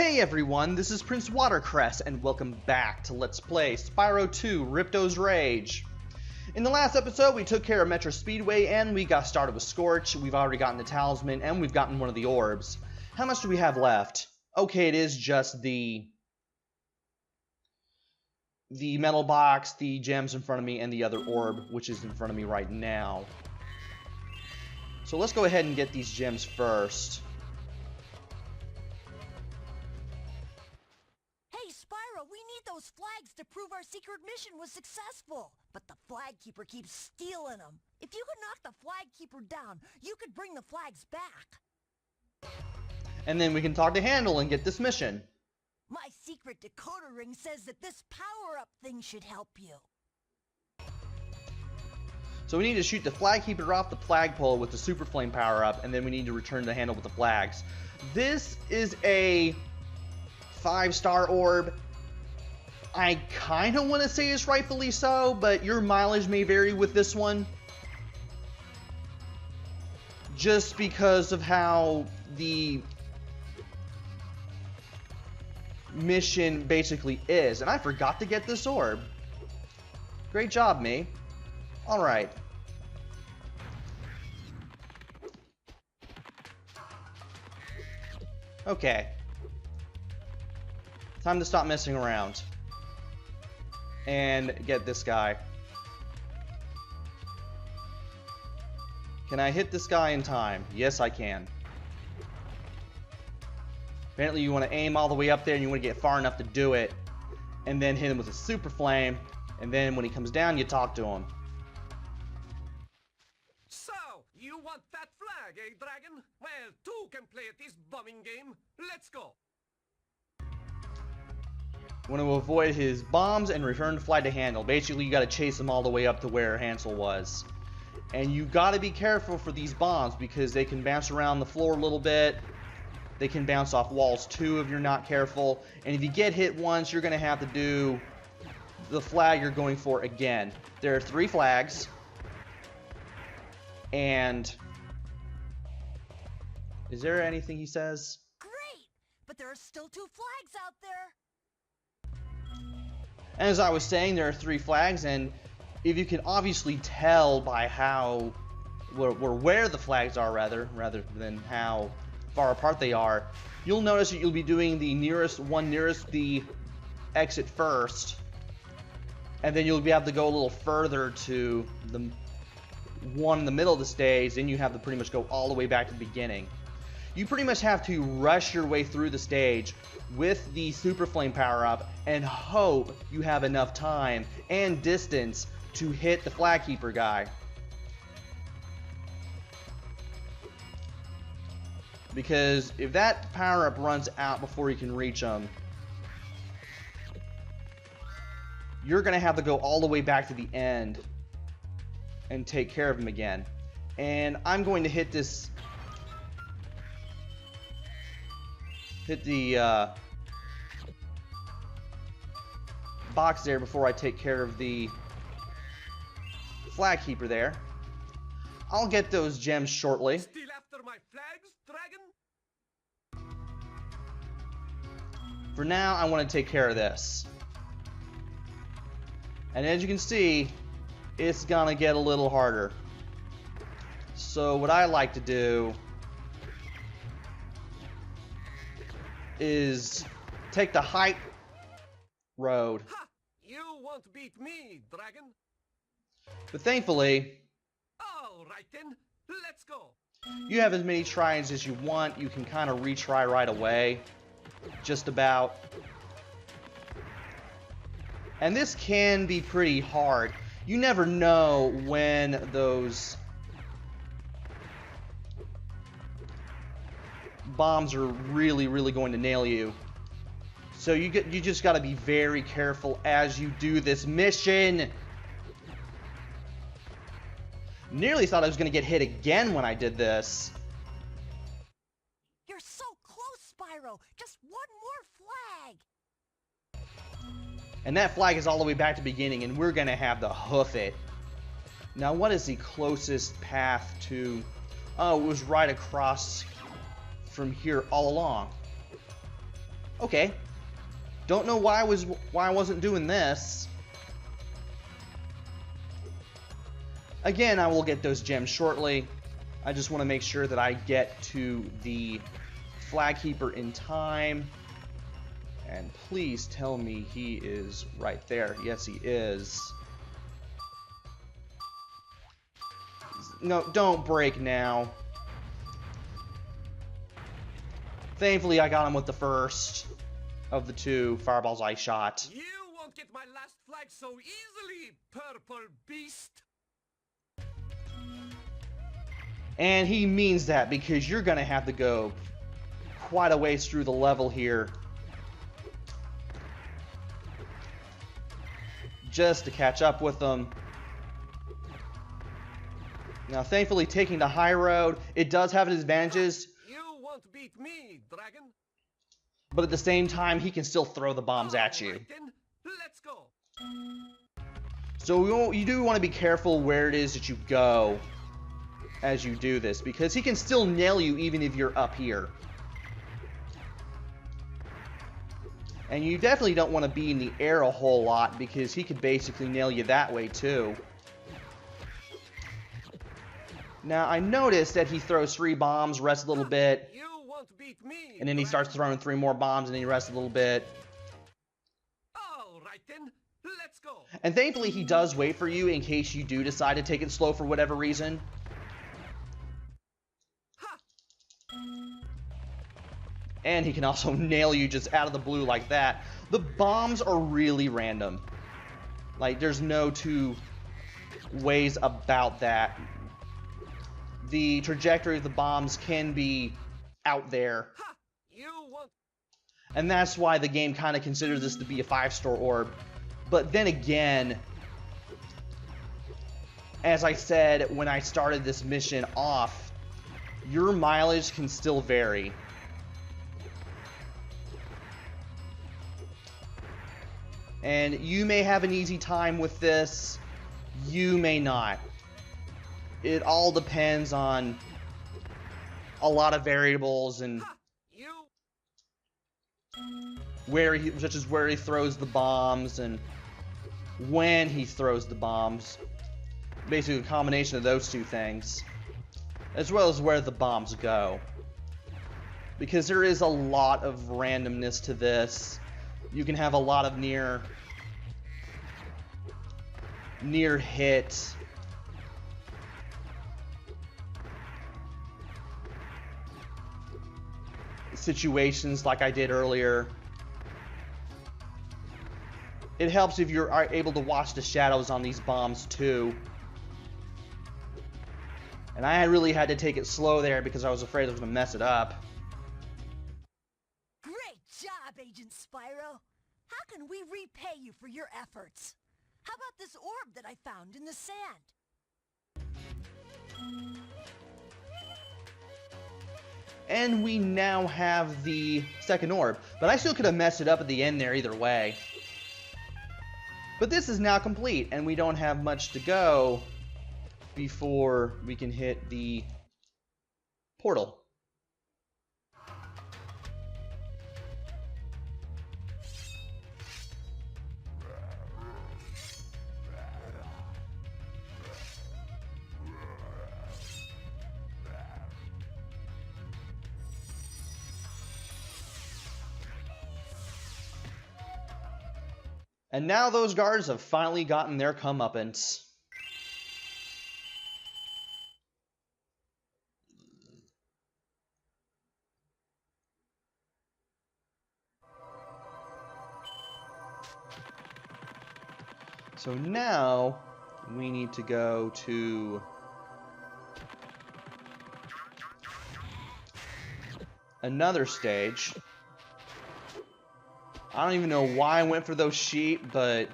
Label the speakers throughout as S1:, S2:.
S1: Hey everyone, this is PrinceWatercress, and welcome back to Let's Play Spyro 2 Ripto's Rage. In the last episode, we took care of Metro Speedway, and we got started with Scorch. We've already gotten the talisman, and we've gotten one of the orbs. How much do we have left? Okay, it is just the metal box, the gems in front of me, and the other orb, which is in front of me right now. So let's go ahead and get these gems first.
S2: Those flags to prove our secret mission was successful. But the flag keeper keeps stealing them. If you could knock the flag keeper down, you could bring the flags back.
S1: And then we can talk to Handle and get this mission.
S2: My secret decoder ring says that this power-up thing should help you.
S1: So we need to shoot the flag keeper off the flagpole with the super flame power-up, and then we need to return the Handle with the flags. This is a 5-star orb. I kind of want to say it's rightfully so, but your mileage may vary with this one. Just because of how the mission basically is. And I forgot to get this orb. Great job, me. Alright. Okay. Time to stop messing around. And get this guy. Can I hit this guy in time? Yes, I can. Apparently you want to aim all the way up there and you want to get far enough to do it. And then hit him with a super flame. And then when he comes down, you talk to him.
S3: So, you want that flag, eh, Dragon? Well, two can play at this bombing game. Let's go.
S1: Want to avoid his bombs and return the flag to Handle. Basically, you got to chase him all the way up to where Hansel was. And you got to be careful for these bombs because they can bounce around the floor a little bit. They can bounce off walls too if you're not careful. And if you get hit once, you're going to have to do the flag you're going for again. There are 3 flags. And is there anything he says?
S2: Great! But there are still 2 flags out there.
S1: As I was saying, there are 3 flags, and if you can obviously tell by how, where the flags are rather than how far apart they are, you'll notice that you'll be doing the one nearest the exit first, and then you'll be able to go a little further to the one in the middle of the stage, then you have to pretty much go all the way back to the beginning. You pretty much have to rush your way through the stage with the Super Flame power-up and hope you have enough time and distance to hit the Flag Keeper guy. Because if that power-up runs out before you can reach him, you're going to have to go all the way back to the end and take care of him again. And I'm going to hit this... hit the box there before I take care of the flag keeper there. I'll get those gems shortly.
S3: Still after my flags, Dragon?
S1: For now, I want to take care of this. And as you can see, it's gonna get a little harder. So what I like to do is take the height road.
S3: Ha! You won't beat me, Dragon.
S1: But thankfully,
S3: All right then, let's go.
S1: you have as many tries as you want. You can kind of retry right away. Just about. And this can be pretty hard. You never know when those bombs are really going to nail you. So you just got to be very careful as you do this mission. Nearly thought I was going to get hit again when I did this.
S2: You're so close, Spyro. Just one more flag.
S1: And that flag is all the way back to the beginning, and we're going to have to hoof it. Now, what is the closest path to... Oh, it was right across from here all along. Okay. Don't know why I wasn't doing this. Again, I will get those gems shortly. I just want to make sure that I get to the flag keeper in time. And please tell me he is right there. Yes, he is. No, don't break now. Thankfully, I got him with the first of the two fireballs I shot.
S3: You won't get my last flag so easily, purple beast.
S1: And he means that because you're gonna have to go quite a ways through the level here just to catch up with them. Now, thankfully, taking the high road, it does have its advantages.
S3: You won't beat me, dragon.
S1: But at the same time, he can still throw the bombs at you.
S3: Right then, let's go.
S1: So you do want to be careful where it is that you go as you do this, because he can still nail you even if you're up here. And you definitely don't want to be in the air a whole lot, because he could basically nail you that way too. Now, I noticed that he throws 3 bombs, rests a little bit,
S3: You won't beat me,
S1: and then he starts throwing 3 more bombs, and then he rests a little bit.
S3: All right then, let's go.
S1: And thankfully, he does wait for you in case you do decide to take it slow for whatever reason. And he can also nail you just out of the blue like that. The bombs are really random. Like, there's no two ways about that. The trajectory of the bombs can be out there.
S3: You won't.
S1: And that's why the game kind of considers this to be a 5-star orb. But then again, as I said when I started this mission off, your mileage can still vary. And you may have an easy time with this, you may not. It all depends on a lot of variables and such as where he throws the bombs and when he throws the bombs. Basically a combination of those two things, as well as where the bombs go. Because there is a lot of randomness to this. You can have a lot of near hit. Situations like I did earlier. It helps if you're able to watch the shadows on these bombs too. And I really had to take it slow there because I was afraid I was going to mess it up.
S2: Great job, Agent Spyro. How can we repay you for your efforts? How about this orb that I found in the sand?
S1: And we now have the second orb. But I still could have messed it up at the end there either way. But this is now complete, and we don't have much to go before we can hit the portal. And now those guards have finally gotten their comeuppance. So now we need to go to another stage. I don't even know why I went for those sheep, but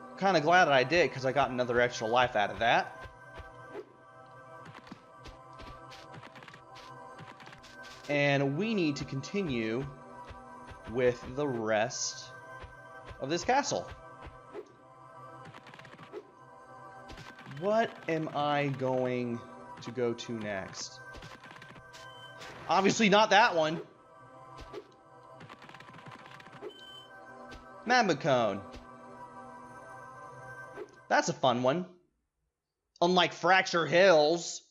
S1: I'm kind of glad that I did because I got another extra life out of that. And we need to continue with the rest of this castle. What am I going to go to next? Obviously not that one. Magma Cone. That's a fun one. Unlike Fracture Hills.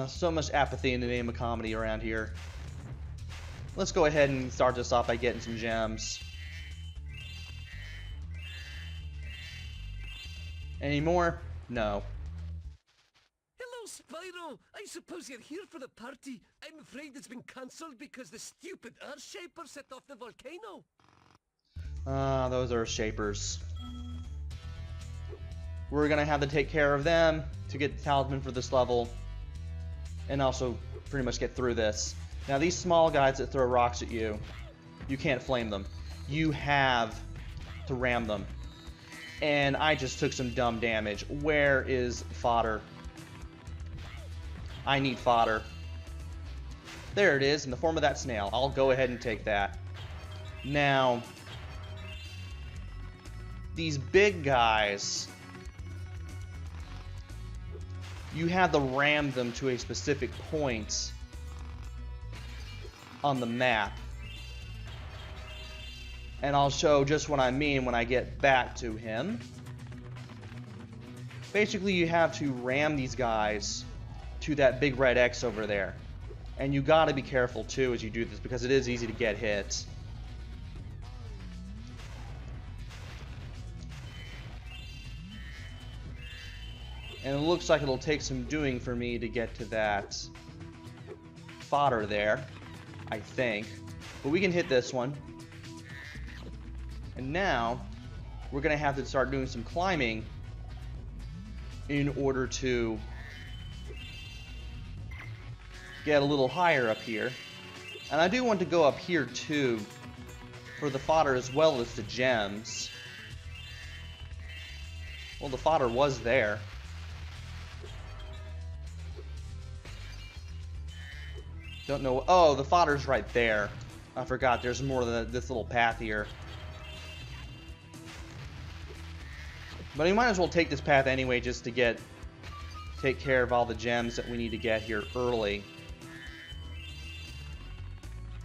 S1: So much apathy in the name of comedy around here. Let's go ahead and start this off by getting some gems. Any more? No.
S3: Hello, Spyro. I suppose you're here for the party. I'm afraid it's been cancelled because the stupid Earth Shaper set off the volcano.
S1: Those are shapers. We're gonna have to take care of them to get the talisman for this level. And also pretty much get through this. Now these small guys that throw rocks at you, you can't flame them. You have to ram them. And I just took some dumb damage. Where is fodder? I need fodder. There it is, in the form of that snail. I'll go ahead and take that. Now, these big guys, you have to ram them to a specific point on the map. And I'll show just what I mean when I get back to him. Basically, you have to ram these guys to that big red X over there. And you gotta be careful too as you do this because it is easy to get hit. And it looks like it'll take some doing for me to get to that fodder there, I think. But we can hit this one. And now, we're going to have to start doing some climbing in order to get a little higher up here. And I do want to go up here too for the fodder as well as the gems. Well, the fodder was there. Don't know. Oh, the fodder's right there. I forgot there's more than this little path here. But we might as well take this path anyway just to take care of all the gems that we need to get here early.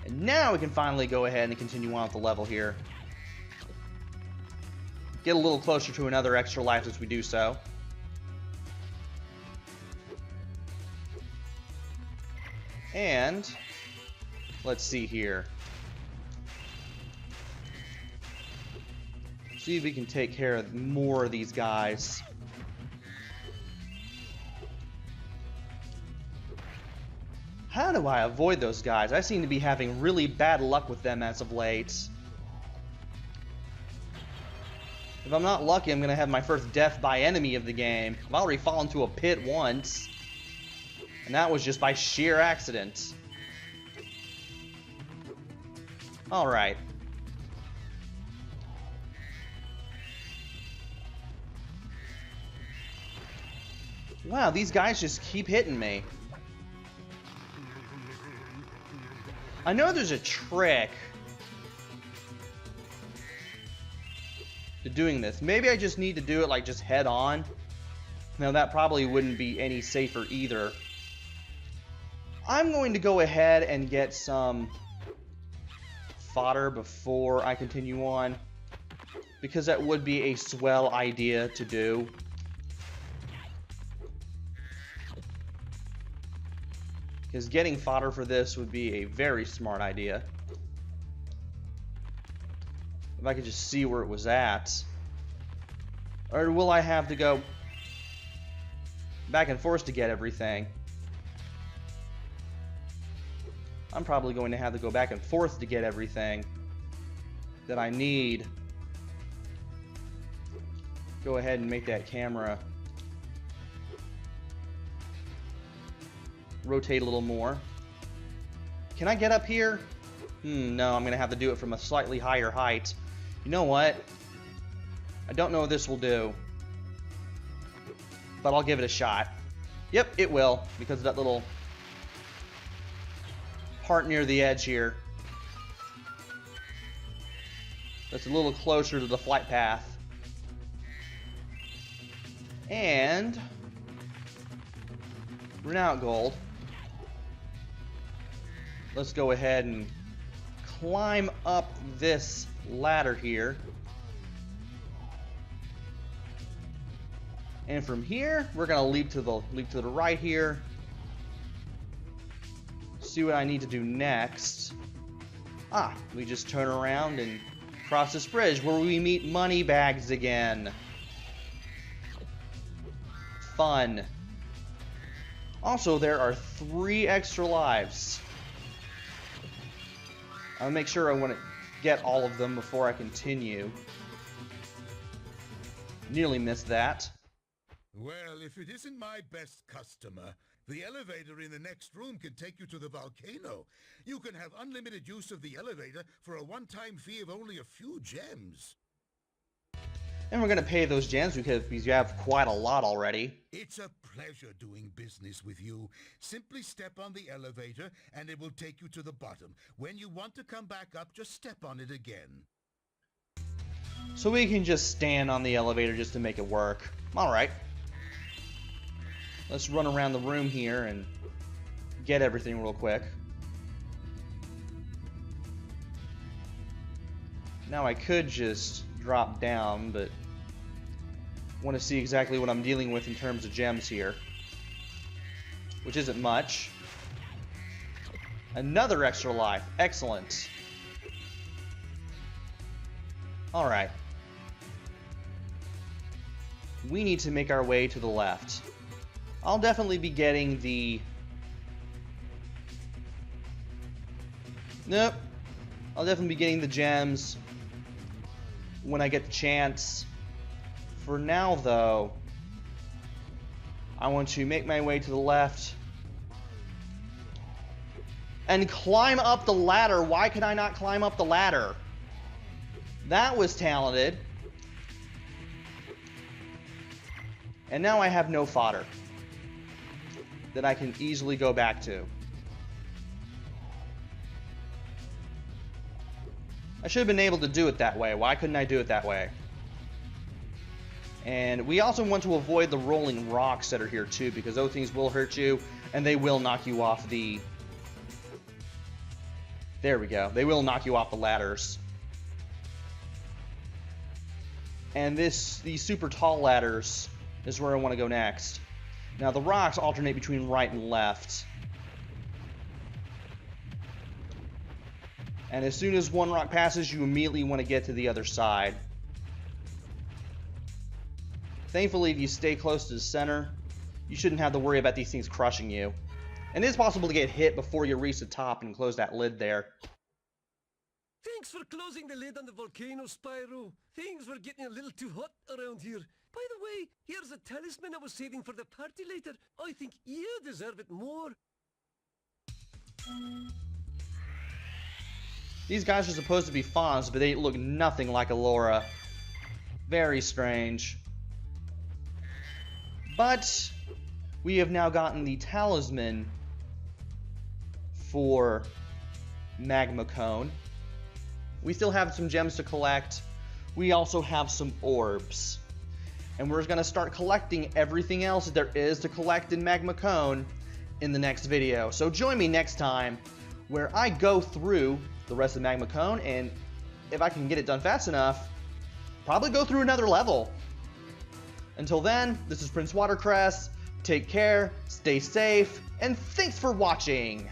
S1: And now we can finally go ahead and continue on with the level here. Get a little closer to another extra life as we do so. And let's see here. See if we can take care of more of these guys. How do I avoid those guys? I seem to be having really bad luck with them as of late. If I'm not lucky, I'm going to have my first death by enemy of the game. I've already fallen into a pit once. And that was just by sheer accident. Alright. Wow, these guys just keep hitting me. I know there's a trick to doing this. Maybe I just need to do it like just head on. Now that probably wouldn't be any safer either. I'm going to go ahead and get some fodder before I continue on, because that would be a swell idea to do. Because getting fodder for this would be a very smart idea. If I could just see where it was at. Or will I have to go back and forth to get everything? I'm probably going to have to go back and forth to get everything that I need. Go ahead and make that camera rotate a little more. Can I get up here? No, I'm going to have to do it from a slightly higher height. You know what? I don't know what this will do, but I'll give it a shot. Yep, it will, because of that little part near the edge here. That's a little closer to the flight path. And we're now at gold. Let's go ahead and climb up this ladder here. And from here, we're gonna leap to the right here. See what I need to do next. Ah, we just turn around and cross this bridge where we meet money bags again. Fun. Also, there are 3 extra lives. I'll make sure I want to get all of them before I continue. Nearly missed that.
S4: Well, if it isn't my best customer, the elevator in the next room can take you to the volcano. You can have unlimited use of the elevator for a one-time fee of only a few gems.
S1: And we're going to pay those gems because you have quite a lot already.
S4: It's a pleasure doing business with you. Simply step on the elevator and it will take you to the bottom. When you want to come back up, just step on it again.
S1: So we can just stand on the elevator just to make it work. Alright. Let's run around the room here and get everything real quick. Now I could just drop down, but I want to see exactly what I'm dealing with in terms of gems here. Which isn't much. Another extra life. Excellent. Alright. We need to make our way to the left. I'll definitely be getting the... Nope. I'll definitely be getting the gems when I get the chance. For now, though, I want to make my way to the left and climb up the ladder. Why could I not climb up the ladder? That was talented. And now I have no fodder that I can easily go back to. I should have been able to do it that way. Why couldn't I do it that way? And we also want to avoid the rolling rocks that are here too, because those things will hurt you and they will knock you off the... There we go. They will knock you off the ladders. And these super tall ladders is where I want to go next. Now the rocks alternate between right and left. And as soon as one rock passes, you immediately want to get to the other side. Thankfully, if you stay close to the center, you shouldn't have to worry about these things crushing you. And it is possible to get hit before you reach the top and close that lid there.
S3: Thanks for closing the lid on the volcano, Spyro. Things were getting a little too hot around here. By the way, here's a talisman I was saving for the party later. I think you deserve it more.
S1: These guys are supposed to be fawns, but they look nothing like Allura. Very strange. But we have now gotten the talisman for Magma Cone. We still have some gems to collect. We also have some orbs. And we're going to start collecting everything else that there is to collect in Magma Cone in the next video. So join me next time where I go through the rest of Magma Cone, and if I can get it done fast enough, probably go through another level. Until then, this is PrinceWatercress. Take care, stay safe, and thanks for watching!